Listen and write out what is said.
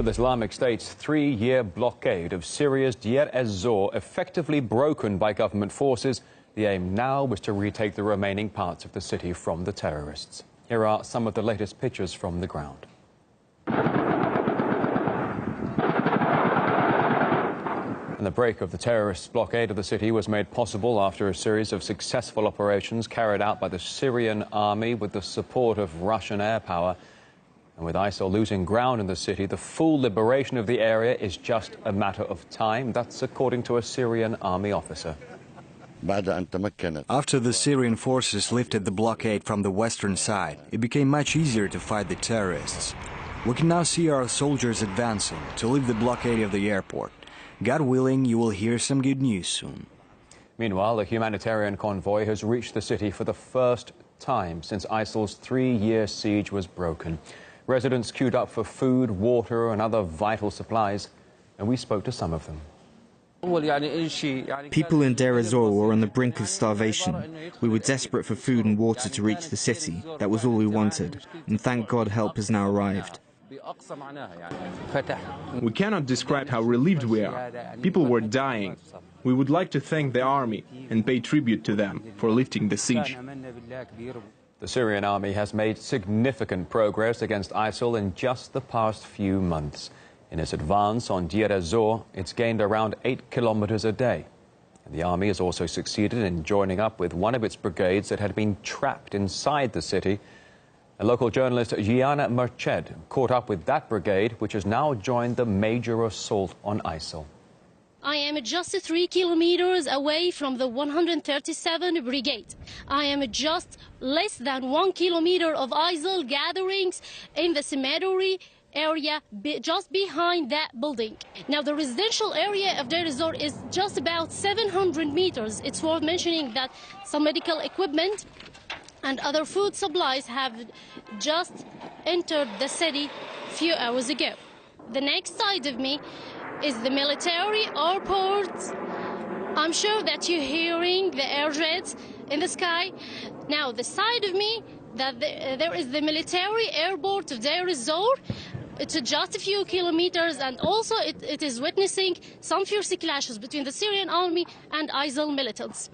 With Islamic State's 3-year blockade of Syria's Deir ez-Zor effectively broken by government forces, the aim now was to retake the remaining parts of the city from the terrorists. Here are some of the latest pictures from the ground. And the break of the terrorists' blockade of the city was made possible after a series of successful operations carried out by the Syrian army with the support of Russian air power. And with ISIL losing ground in the city, the full liberation of the area is just a matter of time. That's according to a Syrian army officer. After the Syrian forces lifted the blockade from the western side, it became much easier to fight the terrorists. We can now see our soldiers advancing to lift the blockade of the airport. God willing, you will hear some good news soon. Meanwhile, a humanitarian convoy has reached the city for the first time since ISIL's 3-year siege was broken. Residents queued up for food, water and other vital supplies, and we spoke to some of them. People in Deir were on the brink of starvation. We were desperate for food and water to reach the city. That was all we wanted, and thank God help has now arrived. We cannot describe how relieved we are. People were dying. We would like to thank the army and pay tribute to them for lifting the siege. The Syrian army has made significant progress against ISIL in just the past few months. In its advance on Deir ez-Zor, it's gained around 8 kilometers a day. And the army has also succeeded in joining up with one of its brigades that had been trapped inside the city. And local journalist Gianna Merched caught up with that brigade, which has now joined the major assault on ISIL. I am just 3 kilometers away from the 137 Brigade. I am just less than 1 kilometer of ISIL gatherings in the cemetery area just behind that building. Now, the residential area of Deir ez-Zor is just about 700 meters. It's worth mentioning that some medical equipment and other food supplies have just entered the city a few hours ago. The next side of me is the military airport. I'm sure that you're hearing the air jets in the sky. Now, the side of me, there is the military airport of Deir ez-Zor. It's just a few kilometers, and also it is witnessing some fierce clashes between the Syrian army and ISIL militants.